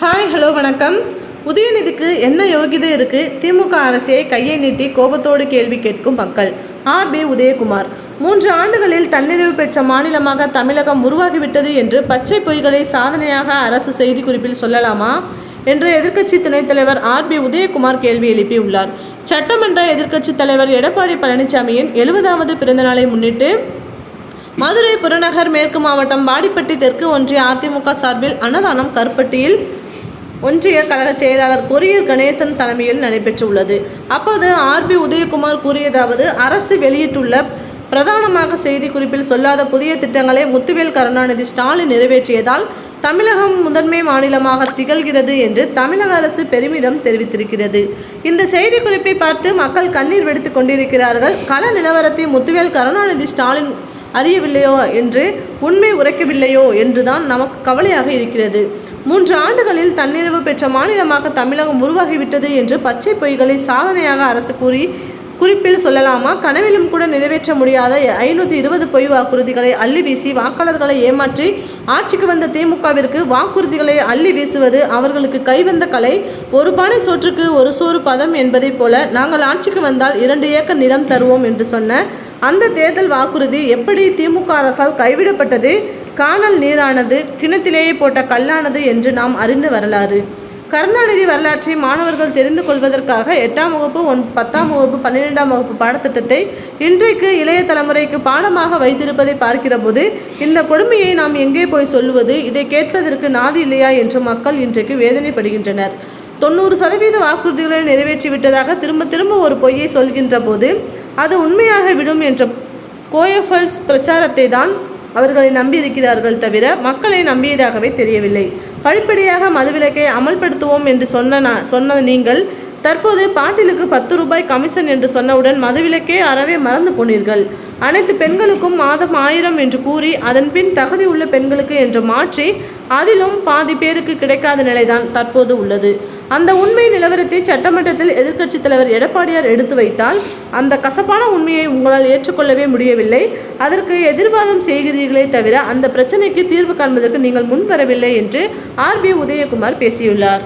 Hi hello வணக்கம். உதயநிதிக்கு என்ன யோகிதை இருக்கு? திமுக அரசை கையை நீட்டி கோபத்தோடு கேள்வி கேட்கும் மக்கள். ஆர்பி உதயகுமார் 3 ஆண்டுகளில் தன்னிறைவு பெற்ற மாநிலமாக தமிழகம் உருவாகிவிட்டது என்று பச்சை பொய்களை சாதனையாக அரசு செய்திக்குறிப்பில் சொல்லலாமா என்று எதிர்க்கட்சி துணைத் தலைவர் ஆர்பி உதயகுமார் கேள்வி எழுப்பியுள்ளார். சட்டமன்ற எதிர்க்கட்சித் தலைவர் எடப்பாடி பழனிசாமியின் 70வது பிறந்தநாளை முன்னிட்டு மதுரை புறநகர் மேற்கு மாவட்டம் வாடிப்பட்டி தெற்கு ஒன்றிய அதிமுக சார்பில் அன்னதானம் கருப்பட்டியில் ஒன்றிய கழக செயலாளர் கொரியர் கணேசன் தலைமையில் நடைபெற்றுள்ளது. அப்போது ஆர்பி உதயகுமார் கூறியதாவது: அரசு வெளியிட்டுள்ள பிரதானமாக செய்திக்குறிப்பில் சொல்லாத புதிய திட்டங்களை முத்துவேல் கருணாநிதி ஸ்டாலின் நிறைவேற்றியதால் தமிழகம் முதன்மை மாநிலமாக திகழ்கிறது என்று தமிழக அரசு பெருமிதம் தெரிவித்திருக்கிறது. இந்த செய்திக்குறிப்பை பார்த்து மக்கள் கண்ணீர் வெடித்துக் கொண்டிருக்கிறார்கள். கள நிலவரத்தை முத்துவேல் கருணாநிதி ஸ்டாலின் அறியவில்லையோ என்று, உண்மை உரைக்கவில்லையோ என்றுதான் நமக்கு கவலையாக இருக்கிறது. 3 ஆண்டுகளில் தன்னிறைவு பெற்ற மாநிலமாக தமிழகம் உருவாகிவிட்டது என்று பச்சை பொய்களை சாதனையாக அரசு குறிப்பில் சொல்லலாமா? கனவிலும் கூட நிறைவேற்ற முடியாத 520 பொய் வாக்குறுதிகளை அள்ளி வீசி வாக்காளர்களை ஏமாற்றி ஆட்சிக்கு வந்த திமுகவிற்கு வாக்குறுதிகளை அள்ளி வீசுவது அவர்களுக்கு கைவந்த கலை. ஒரு பானை சோற்றுக்கு ஒரு சோறு பதம் என்பதைப் போல நாங்கள் ஆட்சிக்கு வந்தால் 2 ஏக்கர் நிலம் தருவோம் என்று சொன்ன அந்த தேர்தல் வாக்குறுதி எப்படி திமுக அரசால் கைவிடப்பட்டது? காணல் நீரானது, கிணத்திலேயே போட்ட கல்லானது என்று நாம் அறிந்த வரலாறு. கருணாநிதி வரலாற்றை மாணவர்கள் தெரிந்து கொள்வதற்காக 8ஆம் வகுப்பு 10ஆம் வகுப்பு 12ஆம் வகுப்பு பாடத்திட்டத்தை இன்றைக்கு இளைய தலைமுறைக்கு பாடமாக வைத்திருப்பதை பார்க்கிற போது இந்த கொடுமையை நாம் எங்கே போய் சொல்லுவது? இதை கேட்பதற்கு நாதி இல்லையா என்று மக்கள் இன்றைக்கு வேதனைப்படுகின்றனர். 90% வாக்குறுதிகளை நிறைவேற்றிவிட்டதாக திரும்ப ஒரு பொய்யை சொல்கின்ற போது அது உண்மையாக விடும் என்ற கோயஃபல்ஸ் பிரச்சாரத்தை தான் அவர்களை நம்பியிருக்கிறார்கள் தவிர மக்களை நம்பியதாகவே தெரியவில்லை. படிப்படியாக மதுவிலக்கை அமல்படுத்துவோம் என்று சொன்ன நீங்கள் தற்போது பாட்டிலுக்கு 10 ரூபாய் கமிஷன் என்று சொன்னவுடன் மதுவிலக்கே அறவே மறந்து போனீர்கள். அனைத்து பெண்களுக்கும் மாதம் 1000 என்று கூறி அதன் பின் தகுதி உள்ள பெண்களுக்கு என்று மாற்றி அதிலும் பாதி பேருக்கு கிடைக்காத நிலைதான் தற்போது உள்ளது. அந்த உண்மை நிலவரத்தை சட்டமன்றத்தில் எதிர்க்கட்சித் தலைவர் எடப்பாடியார் எடுத்து வைத்தால் அந்த கசப்பான உண்மையை உங்களால் ஏற்றுக்கொள்ளவே முடியவில்லை. அதற்கு எதிர்வாதம் செய்கிறீர்களே தவிர அந்த பிரச்சனைக்கு தீர்வு காண்பதற்கு நீங்கள் முன்வரவில்லை என்று ஆர்பி உதயகுமார் பேசியுள்ளார்.